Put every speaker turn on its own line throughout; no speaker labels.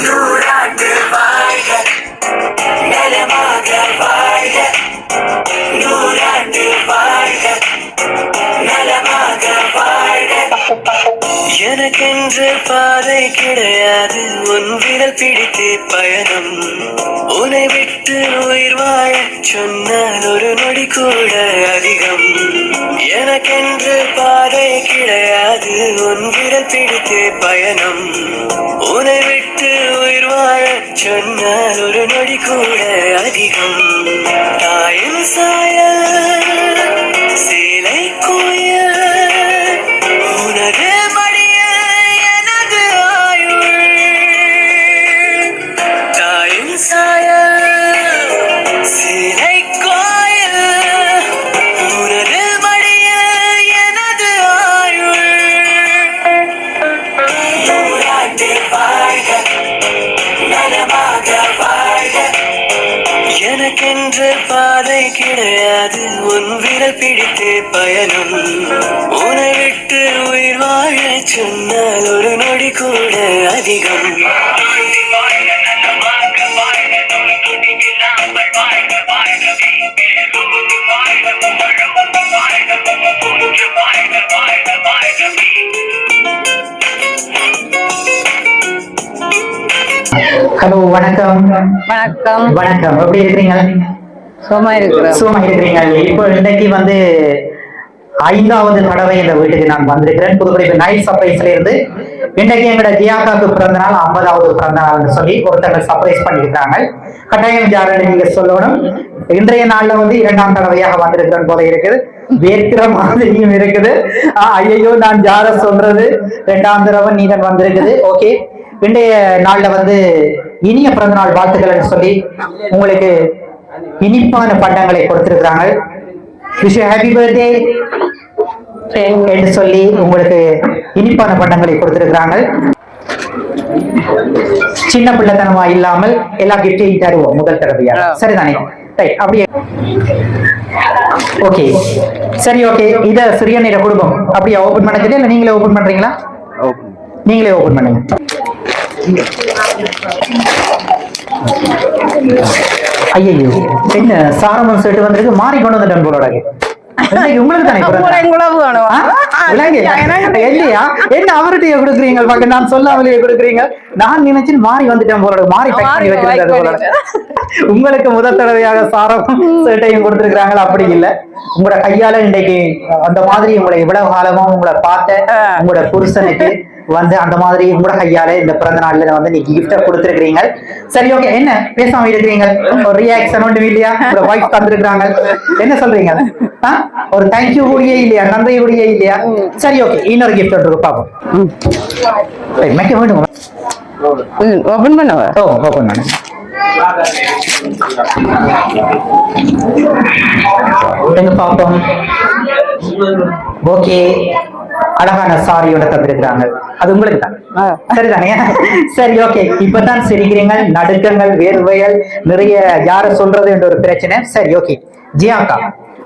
நூறாண்டு வாழ்க நலமாக வாழ்க நூறாண்டு வாழ்க நலமாக வாழ்க. எனக்கென்று பாதை கிடையாது, உன் விரல் பிடித்து பயணம். உன்னை விட்டு உயிர் வாழ சொன்னால் ஒரு நொடி கூட அதிகம். எனக்கென்று பாதை கிடையாது, உன் விரல் பிடித்து பயணம். உன்னை விட்டு உயிர் வாழ சொன்னால் ஒரு நொடி கூட அதிகம். தாயின் சாயல் சேலை கோயில் உனது மடியில் எனது ஆயுள். தாயின் சாயல் சேலை கோயில் உனது மடியில் எனது ஆயுள். நூறாண்டு வாழ்க நலமாக வாழ்க. எனக்கென்று பாதை கிடையாது, உன் விரல் பிடித்து பயணம். உன்னை விட்டு உயிர் வாழ சொன்னால் ஒரு நொடி கூட அதிகம்.
ஹலோ, வணக்கம்.
வணக்கம்.
வணக்கம். எப்படி இருக்கிறீங்க?
சும்மா
இருக்கிறீங்க. இப்போ இன்னைக்கு வந்து 5வது தடவை இந்த வீட்டுக்கு நான் வந்திருக்கிறேன். புதுக்குடி நைட் சர்ப்ரைஸ்ல இருந்து இன்னைக்கு எங்களோட ஜியாக்காக்கு பிறந்த நாள், 50வது பிறந்த நாள்னு சொல்லி ஒருத்தங்க சர்ப்ரைஸ் பண்ணியிருக்காங்க. கட்டாயம் யாருன்னு நீங்க சொல்லணும். இன்றைய நாள்ல வந்து 2ஆம் தடவையாக வந்திருக்கிறேன் போல இருக்குது. வேர்க்கிற மாதிரியும் இருக்குது. ஐயோ, நான் யார சொல்றது, 2ஆம் தடவை நீங்க வந்திருக்குது. ஓகே, இன்றைய நாள்ல வந்து இனிய பிறந்த நாள் வாழ்த்துக்கள் சொல்லி உங்களுக்கு இனிப்பான பண்டங்களை கொடுத்திருக்கிறாங்க. விஷ் யூ ஹாப்பி பர்த்டே என்று சொல்லி உங்களுக்கு இனிப்பான பண்டங்களை கொடுத்திருக்கிறாங்க. சின்ன பிள்ளைத்தனமா இல்லாமல் எல்லா கிஃப்டையும் தருவோம் முதல் தடவையா. சரிதானே? அப்படியே ஓகே. சரி, ஓகே. இத சிறிய நேர குடும்பம் அப்படியே ஓபன் பண்ண இல்ல நீங்களே ஓபன் பண்றீங்களா? நீங்களே ஓபன் பண்ணுங்க. ஐயோ, என்ன சாரமன் செட்டு வந்திருக்கு, மாறி கொண்டு வந்துட்டேன் போலோட. உங்களுக்கு தானே இல்லையா? என்ன அவர்கிட்ட கொடுக்குறீங்க? நான் சொல்லாமலேயே கொடுக்குறீங்க. நான் நினைச்சு மாறி வந்துட்டேன் போலோட. மாறி போலோட. உங்களுக்கு முதல் தடவையாக சாரம் சேட்டையும் கொடுத்திருக்கிறாங்க. அப்படி இல்லை, உங்களோட கையால இன்றைக்கு அந்த மாதிரி உங்களை இவ்வளவு காலமா உங்களை பார்த்த உங்களோட புருஷனுக்கு வந்து அந்த மாதிரி உங்களோட கையால இந்த பிறந்த நாள்ல வந்து நீங்க கிஃப்ட கொடுத்திருக்கிறீங்க. சரி, ஓகே. என்ன பேசாம இருக்கிறீங்க? ஒரு ரியாக்ஷன் ஒன்று இல்லையா? உங்க வைஃப் தந்திருக்கிறாங்க, என்ன சொல்றீங்க? ஒரு தேங்க்யூ கூடியே இல்லையா? நன்றி கூடியே இல்லையா? சரி, ஓகே. இன்னொரு கிஃப்ட் இருக்கு, பாப்போம்.
ஓபன் பண்ணவா?
ஓ, ஓபன் பண்ணு. பாப்போம். ஓகே, அழகான சாரியோட தந்திருக்கிறாங்க. அது உங்களுக்கு தான். சரிதானே? சரி, ஓகே. இப்பதான் சிரிக்கிறீங்க. நடுக்கங்கள், வேர்வைகள் நிறைய. யார சொல்றது என்ற ஒரு பிரச்சனை. சரி, ஓகே. ஜியாக்கா,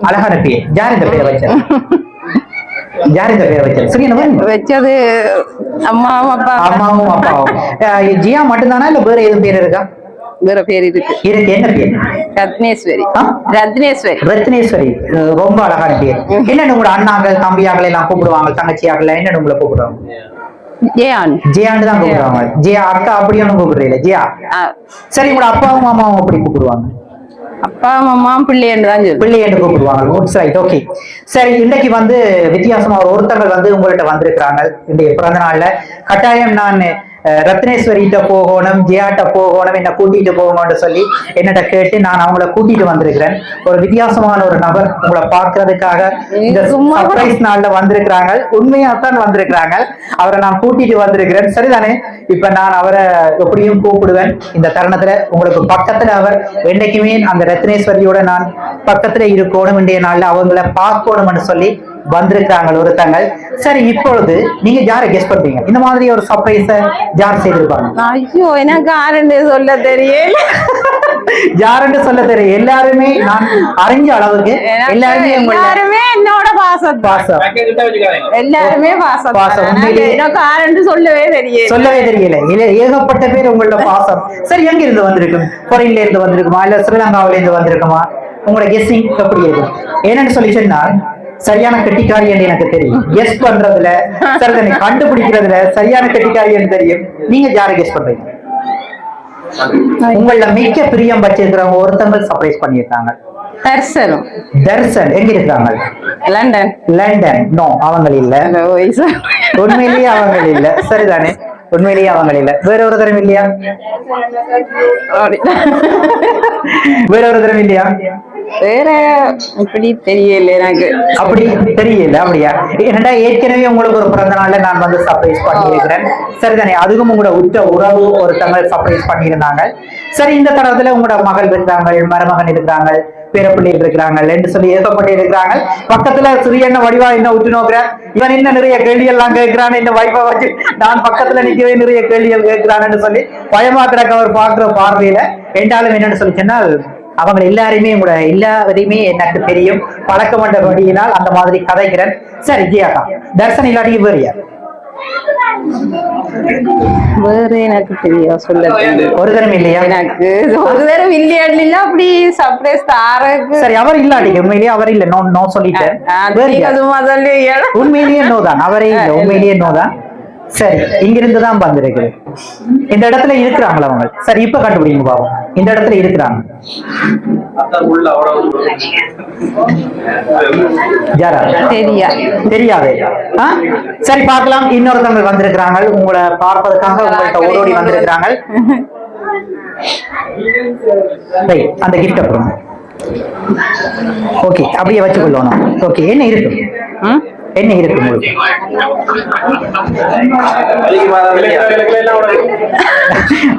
அழகான பேர். யார் இந்த பேரை வச்சது? யார் இந்த பேரை வச்சது? சரி,
வச்சது அம்மாவும்
அப்பாவும். ஜியா மட்டும்தானா இல்ல வேற எதுவும் பேர் இருக்கா?
வேற பேர் இருக்கு.
என்ன பேர்?
ரத்னேஸ்வரி.
ரொம்ப அழகான பேர். என்னன்னு உங்களோட அண்ணாக்கள், தம்பியாக்கள் எல்லாம் கூப்பிடுவாங்க, தங்கச்சியாக்கள் என்னன்னு உங்களை கூப்பிடுவாங்க? ஜியான்னு தான் கூப்பிடுவாங்க. ஜியா அக்கா அப்படியும் கூப்பிடுறீங்க? ஜியா. சரி, உங்களோட அப்பாவும் அம்மாவும் அப்படி கூப்பிடுவாங்க?
அப்பா அம்மா பிள்ளைன்னு
கூப்பிடுவாங்க. ஓகே. சரி, இன்னைக்கு வந்து வித்தியாசமா ஒருத்தங்கள் வந்து உங்கள்கிட்ட வந்திருக்கிறாங்க. இன்றைய பிறந்த நாள்ல கட்டாயம் நான் ரத்னேஸ்வரிட்ட போகணும், ஜியாட்ட போகணும், என்ன கூட்டிட்டு போகணும்னு சொல்லி என்னட்ட கேட்டு நான் அவங்கள கூட்டிட்டு வந்திருக்கிறேன். ஒரு வித்தியாசமான ஒரு நபர் உங்களை பார்க்கறதுக்காக இந்த சர்ப்ரைஸ் நாள்ல வந்திருக்கிறாங்க. உண்மையா தான் வந்திருக்கிறாங்க. அவரை நான் கூட்டிட்டு வந்திருக்கிறேன். சரிதானே? இப்ப நான் அவரை எப்படியும் கூப்பிடுவேன். இந்த தருணத்துல உங்களுக்கு பக்கத்துல அவர் என்னைக்குமே அந்த ரத்னேஸ்வரியோட நான் பக்கத்துல இருக்கணும். இன்றைய நாள்ல அவங்கள பார்க்கணும்னு சொல்லி வந்திருக்கிறாங்க ஒருத்தங்க. சரி, இப்பொழுது நீங்க யாரை கெஸ் பண்றீங்க? இந்த மாதிரி ஒரு சர்ப்ரைஸ யார் செய்திருப்பாங்க?
ஐயோ, எனக்கு யாருன்னு சொல்ல தெரியல.
யாருன்னு சொல்ல தெரியும். எல்லாருமே நான் அறிஞ்ச அளவுக்கு எல்லாருமே
என்ன என்னோட பாசம்
பாசம்
எல்லாருமே பாசம்
பாசம். உண்மையிலேயே
எனக்கு யாருன்னு சொல்லவே தெரியல
சொல்லவே தெரியல ஏகப்பட்ட பேர் உங்களோட பாசம். சரி, எங்க இருந்து வந்திருக்கும்? ஃபாரின்ல இருந்து வந்திருக்குமா இல்ல ஸ்ரீலங்காவில இருந்து வந்திருக்குமா? உங்களோட கெஸ்ஸிங் எப்படி இருக்கும்? ஏன்னு சொல்லி சொன்னால் சரியான கெட்டிக்காரி என்று எனக்கு தெரியும். கெஸ் பண்றதுல சரி கண்டுபிடிக்கிறதுல சரியான கெட்டிக்காரி என்று தெரியும். நீங்க யாரை கெஸ் பண்றீங்க? உங்கள மிக்க பிரியம் வச்சிருக்கிறவங்க ஒருத்தங்க சர்ப்ரைஸ் பண்ணியிருக்காங்க. தர்சன் எங்க இருக்கிறாங்க?
லண்டன்.
லண்டன். நோ, அவங்க இல்ல. உண்மையிலேயே அவங்க இல்ல. சரிதானே? உண்மையிலேயே அவங்க இல்ல. வேற ஒரு தரம் இல்லையா? வேற ஒரு தரம் இல்லையா?
வேற இப்படி தெரியல எனக்கு.
அப்படி தெரியல. அப்படியா? ஏன்னா ஏற்கனவே உங்களுக்கு ஒரு பிறந்த நாள்ல நான் வந்து சர்ப்ரைஸ் பண்ணியிருக்கிறேன். சரிதானே? அதுவும் உங்களோட உற்ற உறவு ஒருத்தங்க சர்ப்ரைஸ் பண்ணியிருந்தாங்க. சரி, இந்த தடத்துல உங்களோட மகள் இருக்கிறாங்க, மருமகன் இருக்கிறாங்க, பேரப்பிள்ளைகள் இருக்கிறாங்க என்று சொல்லி ஏற்கப்பட்டு இருக்கிறாங்க. பக்கத்துல சிறியண்ண வடிவா என்ன உற்று நோக்குற, இவன் என்ன நிறைய கேள்வி எல்லாம் கேட்கிறான், இந்த வைஃபை வச்சு நான் பக்கத்துல நிக்கவே நிறைய கேள்விகள் கேட்கிறான்னு சொல்லி பயமா கிடக்க அவர் பாக்குற பார்வையில என்றாலும் என்னன்னு சொல்லி சொன்னால் அவங்க எல்லாருமே கூட எல்லாரையுமே எனக்கு தெரியும், பழக்கம் என்ற வழியினால் அந்த மாதிரி கதைக்கிறேன். சரி ஜியாக்கா, தர்சன் இல்லாட்டி வேறு யார்?
வேற எனக்கு தெரியும் சொல்ல
ஒரு தரம் இல்லையா?
எனக்கு ஒரு தரம் இல்லையா அப்படி சர்ப்ரைஸ் தாரக்கு.
சரி, அவர் இல்லாட்டி உண்மையிலேயே அவர் இல்ல. நோ நோ சொல்லிட்டேன். உண்மையிலேயே நோ தான், அவரே இல்லை. உண்மையிலேயே நோ தான். சரி, இங்கிருந்து தான் வந்திருக்கு. இந்த இடத்துல இருக்கிறாங்களா அவங்க? சரி, இப்ப கண்டுபிடிங்க பாவம். இந்த இடத்துல இருக்கிறாங்க. தெரியாது. சரி, பார்க்கலாம். இன்னொருத்தவங்க வந்திருக்கிறாங்க உங்களை பார்ப்பதற்காக. உங்கள்கிட்ட ஓடோடி வந்திருக்கிறாங்க. அந்த கிஃப்ட் அப்புறம் ஓகே, அப்படியே வச்சுக்கொள்ளணும். ஓகே, என்ன இருக்கு? என்ன இருக்கு உங்களுக்கு?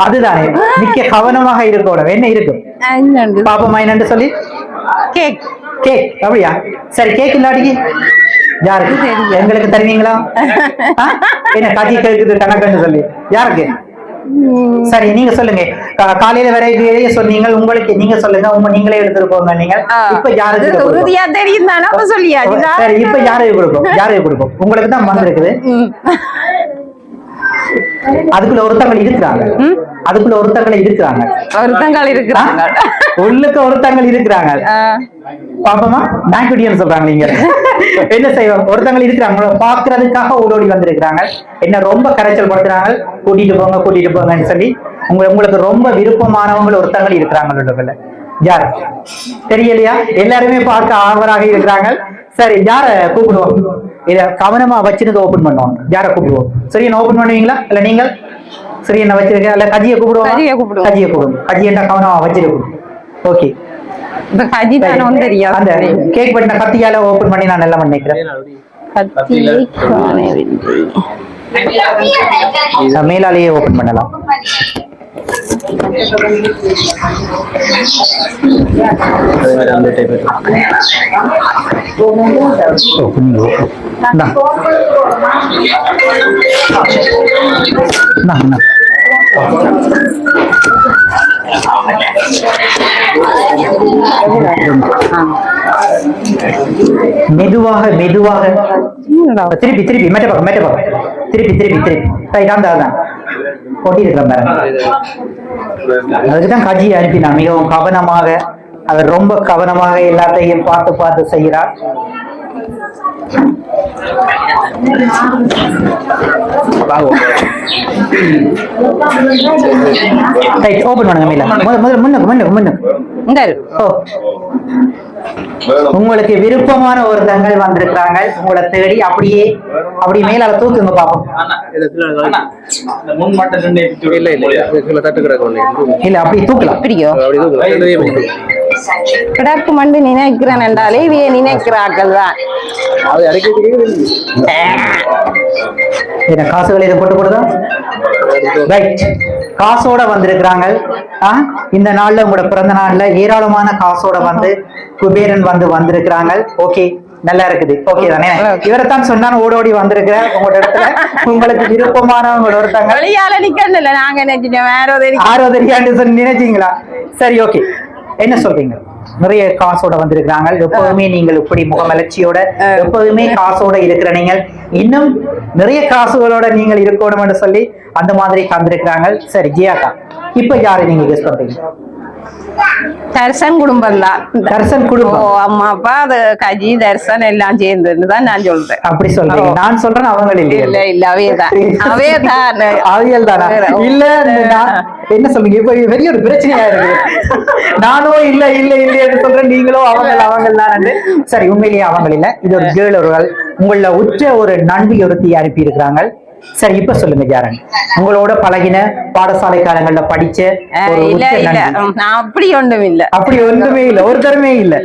அதுதானே, மிக்க கவனமாக இருக்கணும். என்ன இருக்கு பாப்பமா? என்னன்னு சொல்லி கேக். கேக் அப்படியா? சரி, கேக் இல்லாட்டிக்கு யாருக்கு? எங்களுக்கு தருவீங்களா? என்ன காட்சி கேக்குது கணக்குன்னு சொல்லி யாருக்கு? சரி, நீங்க சொல்லுங்க. காலையில வரைக்கும் சொன்னீங்க, உங்களுக்கு நீங்க சொல்லுங்க. நீங்களே எடுத்துட்டு போங்க. நீங்க இப்ப யாருக்கு தெரியும்? சரி, இப்ப யாருக்கு கொடுக்கும்? யாருக்கு கொடுக்கும்? உங்களுக்கு தான் வந்திருக்குது. அதுக்குள்ள ஒருத்தங்கள் இருக்கிறாங்க. அதுக்குள்ள ஒருத்தங்கள் இருக்கிறாங்க. உள்ளுக்கு ஒருத்தங்கள் இருக்கிறாங்க. பாப்பமா பேங்க்டியன் சொல்றாங்க. நீங்க என்ன செய்வோம்? ஒருத்தங்கள் இருக்கிறாங்க, பாக்குறதுக்காக ஓடோடி வந்திருக்கிறாங்க. என்ன ரொம்ப கரைச்சல் படுத்துறாங்க, கூட்டிட்டு போங்க கூட்டிட்டு போங்கன்னு சொல்லி. உங்களுக்கு ரொம்ப விருப்பமானவங்க ஒருத்தங்கள் இருக்கிறாங்க. யார் தெரியலையா? எல்லாருமே பார்க்க ஆர்வராக இருக்கிறாங்க. சரி, யார கூப்பிடுவோம்? இத கவனமா வச்சிருந்து ஓபன் பண்ணுவோம். யார கூப்பிடுவோம்? சரி, ஓபன் பண்ணுவீங்களா? இல்ல நீங்கள் சரி என்ன வச்சிருக்க? இல்ல கஜியை கூப்பிடுவோம். கஜியை கூப்பிடுவோம். கஜி என்ன கவனமா வச்சிருக்கோம். ஓகே, அந்த கேக் பண்ண கத்தியால ஓபன் பண்ணி நான் நல்லா நினைக்கிறேன். மேலாலேயே ஓபன் பண்ணலாம். மெதுவாக மெதுவாக திருப்பி திருப்பி மெட்ட பக்கம் திருப்பி திருப்பி திருப்பி அதான் கொட்டி இருக்கிற. அதுக்குதான் கஜி அனுப்பினா மிகவும் கவனமாக. அவர் ரொம்ப கவனமாக எல்லாத்தையும் பார்த்து பார்த்து செய்கிறார். ஓபன் பண்ணுங்க. உங்களுக்கு விருப்பமான ஒருத்தங்கள் வந்திருக்கிறாங்க உங்களை தேடி. அப்படியே அப்படி மேலால தூக்குங்க பாப்போம். இல்ல அப்படி தூக்கலாம்.
கிடக்கு மண்டு நினைக்கிறேன் என்றாலே இவைய நினைக்கிறார்கள் தான்.
என்ன காசுகளை இதை போட்டு கொடுத்தா ரைட். காசோட வந்திருக்கிறாங்க. இந்த நாள்ல உங்களோட பிறந்த நாள்ல ஏராளமான காசோட வந்து குபேரன் வந்திருக்கிறாங்க. ஓகே, நல்லா இருக்குது. ஓகே தானே? இவரைத்தான் சொன்னான் ஓடோடி வந்திருக்கிற உங்களோட இடத்துல. உங்களுக்கு விருப்பமானவங்களோட ஒருத்தங்க
நாங்க நினைச்சிட்டோம் ஆரோதரியாண்டு
சொல்லி நினைச்சீங்களா? சரி, ஓகே. என்ன சொல்றீங்க? நிறைய காசோட வந்திருக்கிறாங்க. எப்போதுமே நீங்கள் இப்படி முகமலர்ச்சியோட எப்போதுமே காசோட இருக்கிற நீங்கள் இன்னும் நிறைய காசுகளோட நீங்கள் இருக்கணும்னு சொல்லி அந்த மாதிரி தந்திருக்கிறாங்க. சரி ஜியாக்கா, இப்ப யாரு நீங்க கெஸ் பண்றீங்க?
தர்சன் குடும்பம் தான்.
தர்சன் குடும்பம்,
அம்மா அப்பா அது கஜி தர்சன் எல்லாம் சேர்ந்துன்னு தான் நான் சொல்றேன்.
அப்படி சொல்றீங்க? நான் சொல்றேன் அவங்க
இல்ல இல்ல அவையதான்
அவியல் தானா? இல்ல நான் என்ன சொல்றீங்க? இப்ப பெரிய ஒரு பிரச்சனையா இருக்கு. நானும் இல்ல இல்ல இல்லைன்னு சொல்றேன், நீங்களும் அவங்க தான். சரி, உண்மையிலேயே அவங்க இல்ல, இது ஒரு கேர்ள் ஒருவர்கள் உங்கள உற்ற ஒரு நண்பி ஒருத்தி அனுப்பி இருக்கிறாங்க. சரி, இப்ப சொல்லுங்க ஜாரன், உங்களோட பழகின பாடசாலை காலங்கள்ல படிச்ச ஒரு
அப்படி ஒன்றும் இல்ல.
அப்படி ஒன்றுமே இல்ல, ஒரு தரமே இல்ல.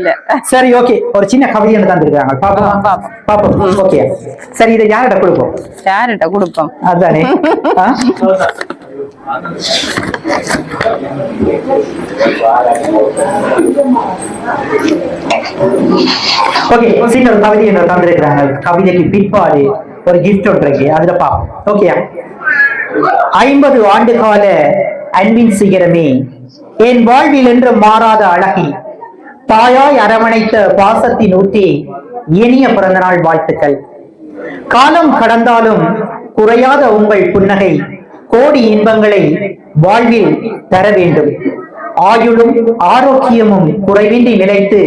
சரி, ஓகே, ஒரு சின்ன கவிதை தந்திருக்காங்க, பாப்போம். ஓகே, சரி, இதை யார்கிட்ட கொடுப்போம்?
யார்கிட்ட கொடுப்போம்?
அதானே. ஓகே, சின்ன ஒரு கவிதை என்ன தந்திருக்கிறாங்க. கவிதைக்கு பிற்பாடு ஒரு கிஃப்ட் ஒன்று இருக்கு, அதுல பாப்போம். ஓகே, 50 ஆண்டு கால அன்பின் சிகரமே, என் வாழ்வில் என்று மாறாத அழகி, தாயாய் அரவணைத்த பாசத்தின் ஊற்றி, இனிய பிறந்தநாள் வாழ்த்துக்கள். காலம் கடந்தாலும் குறையாத உங்கள் புன்னகை கோடி இன்பங்களை வாழ்வில் தர வேண்டும். ஆயுளும் ஆரோக்கியமும் குறைவின்றி நிலைத்து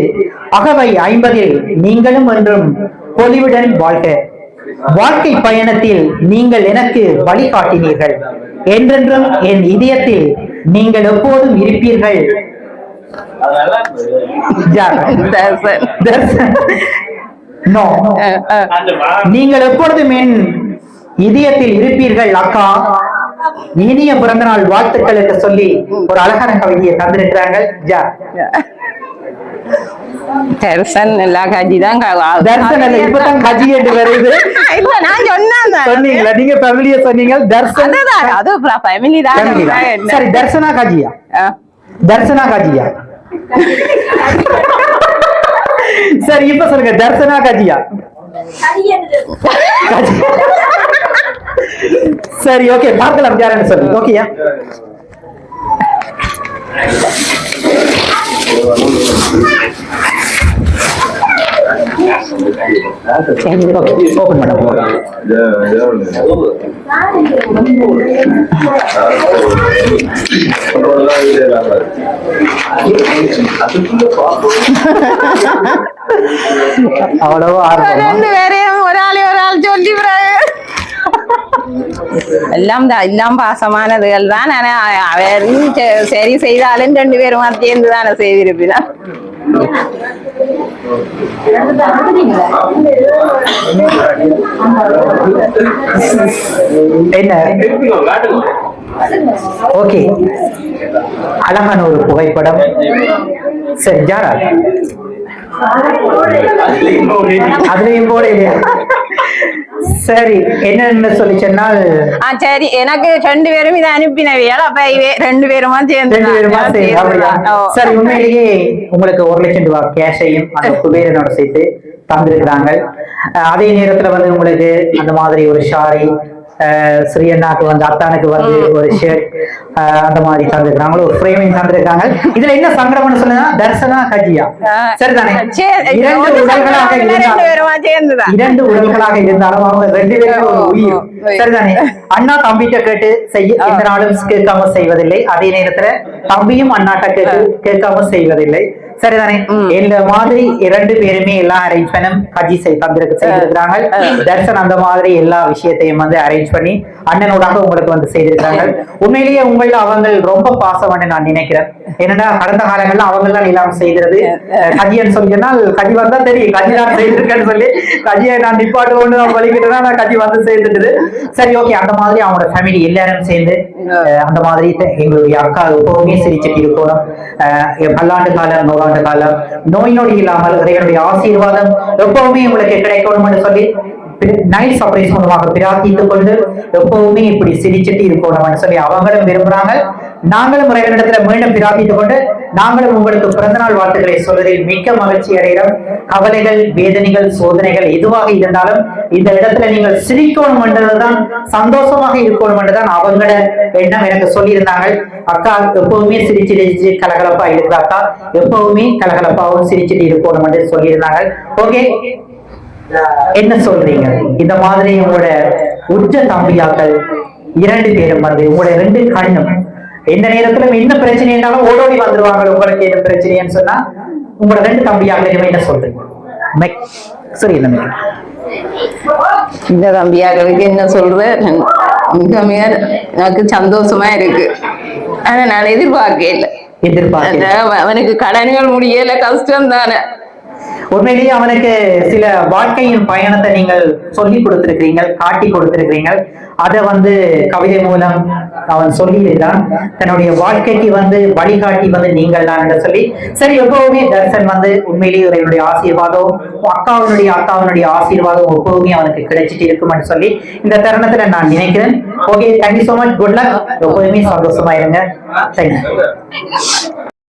அகவை 50 நீங்களும் என்றும் பொலிவுடன் வாழ்க. வாழ்க்கை பயணத்தில் நீங்கள் எனக்கு வழிகாட்டினீர்கள். என்றென்றும் என் இதயத்தில் நீங்கள் எப்போதும் இருப்பீர்கள். நீங்கள் எப்பொழுதும் என் இதயத்தில் இருப்பீர்கள் அக்கா. இனிய பிறந்தநாள் வாழ்த்துக்கள் என்று சொல்லி ஒரு அழகான கவிதையை தந்திருக்கிறாங்க.
தர்சன் எல்லா கஜி தான்.
தர்சன் அல்ல, இப்பதான் கஜி என்று வருது.
இல்ல, நான்
சொன்னீங்களா? நீங்க ஃபேமிலியா சொன்னீங்க. தர்சன்
அது ஃபேமிலி தான்.
சரி, தர்சனா கஜியா? தர்சனா கஜியா? சரி, இப்ப சொல்லுங்க, தர்சனா கஜியா? சரி, ஓகே, பார்க்கலாம் யாருன்னு சொல்லி. ஓகேயா? ஓபன் பண்ண போறோம். அவ்வளவு
ரெண்டு பேரையும் ஒரு ஆள் சொல்லி எல்லாம் பாசமானதுகள் தான். அவரும் சரி செய்தாலும் 2 பேரும் சேர்ந்து தானே செய்திருப்பினா.
என்ன? ஓகே, அழகான ஒரு புகைப்படம். சரி, ஜாரா அதுலயும் போட இல்லையா? சரி, என்னன்னு சொல்லி சொன்னால்,
சரி, எனக்கு 2 பேரும் இதை அனுப்பினவியால் அப்ப 2 பேருமா சேர்ந்து.
சரி, உண்மையிலேயே உங்களுக்கு 1 லட்சம் ரூபாய் கேஷையும் அந்த குபேரனோட சேர்த்து தந்திருக்கிறாங்க. அதே நேரத்துல வந்து உங்களுக்கு அந்த மாதிரி ஒரு ஷாரி, ஸ்ரீயண்ணாக்கு வந்து அத்தானுக்கு வந்து ஒரு ஷர்ட் அந்த மாதிரி தந்திருக்கிறாங்க, ஒரு ஃப்ரேமிங் தந்திருக்காங்க. இதுல என்ன சங்கடம்னு சொன்னா, தர்சனா கஜியா சரிதானே? 2 உடல்களாக இருந்தாலும் அவங்க 2 பேரும் ஒரு உயிர் சரிதானே? அண்ணா தம்பிட்ட கேட்டு செய்ய எந்த நாளும் கேட்காம செய்வதில்லை, அதே நேரத்துல தம்பியும் அண்ணாட்ட கேட்டு கேட்காம செய்வதில்லை சரிதானே? இந்த மாதிரி 2 பேருமே எல்லா அரேஞ்ச்மெண்டும் கஜி செய்திருக்கிறாங்க. தர்சன் அந்த மாதிரி எல்லா விஷயத்தையும் வந்து அரேஞ்ச் பண்ணி அண்ணனோடாக உங்களுக்கு வந்து செய்திருக்காங்க. உண்மையிலேயே உங்கள அவங்க ரொம்ப பாசம்னு நான் நினைக்கிறேன். என்னன்னா கடந்த காலங்கள்ல அவங்க தான் எல்லாம் செய்கிறது. கஜின்னு சொல்லினால் கஜி வந்தா தெரியும் கஜி நான் செய்திருக்கேன்னு சொல்லி கஜியை நான் நிப்பாட்டு கொண்டு நான் வலிக்கிட்டேன்னா நான் கஜி வந்து செய்துட்டு. சரி, ஓகே, அந்த மாதிரி அவங்களோட ஃபேமிலி எல்லாரும் சேர்ந்து அந்த மாதிரி எங்களுடைய அக்கா எப்பவுமே சிரிச்சுட்டு இருக்கணும். பல்லாண்டு காலம் 100 காலம் நோய் நொடி இல்லாமல் இறைவனுடைய ஆசீர்வாதம் எப்பவுமே உங்களுக்கு கிடைக்கணும்னு சொல்லி நைட் சர்ப்ரைஸ் மூலமாக பிரார்த்தித்துக் கொண்டு எப்பவுமே இப்படி சிரிச்சுட்டு இருக்கணும்னு சொல்லி அவங்களும் விரும்புறாங்க. நாங்களும் இறைவனிடத்துல மீண்டும் பிரார்த்தித்துக் கொண்டு நாங்களும் உங்களுக்கு பிறந்தநாள் வாழ்த்துக்களை சொல்வதில் மிக்க மகிழ்ச்சி அடைகிறோம். கவலைகள், வேதனைகள், சோதனைகள் எதுவாக இருந்தாலும் இந்த இடத்துல நீங்கள் சிரிக்கணும் என்றதுதான், சந்தோஷமாக இருக்கணும் என்றுதான் அவங்களோட எண்ணம் எனக்கு சொல்லியிருந்தாங்க. அக்கா எப்பவுமே சிரிச்சிட்டு கலகலப்பா இருக்கிற அக்கா எப்பவுமே கலகலப்பாவும் சிரிச்சிட்டு இருக்கணும் என்று சொல்லியிருந்தாங்க. ஓகே, என்ன சொல்றீங்க? இந்த மாதிரி உங்களோட உச்ச தம்பியாக்கள் 2 பேரும் வந்து உங்களோட 2 கண்ணும் எந்த நேரத்திலும் என்ன பிரச்சனை இருந்தாலும் ஓடோடி வந்துருவாங்க. உங்களுக்கு என்ன பிரச்சனைன்னு சொன்னா உங்களோட 2 தம்பியாக்கள் என்ன சொல்றீங்க? சரி, என்ன
இந்த தம்பியாக்களுக்கு என்ன சொல்றது, மிக மிக எனக்கு சந்தோஷமா இருக்கு. ஆனா நான் எதிர்பார்க்கல. அவனுக்கு கடன்கள் முடியல, கஷ்டம் தானே.
உண்மையிலேயே அவனுக்கு சில வாழ்க்கையின் பயணத்தை நீங்கள் சொல்லி கொடுத்திருக்கிறீங்க, காட்டி கொடுத்திருக்கிறீங்க. அதை வந்து கவிதை மூலம் அவன் சொல்லியிருந்தான். தன்னுடைய வாழ்க்கைக்கு வந்து வழிகாட்டி வந்து நீங்கள் தான் என்று சொல்லி. சரி, எப்பவுமே தர்சன் வந்து உண்மையிலேயே என்னுடைய ஆசீர்வாதம், அக்காவினுடைய ஆசீர்வாதம் எப்பவுமே அவனுக்கு கிடைச்சிட்டு இருக்கும்னு சொல்லி இந்த தருணத்துல நான் நினைக்கிறேன். Okay, thank you so much, good luck. எப்பவுமே சந்தோஷமா இருங்க. தேங்க்யூ.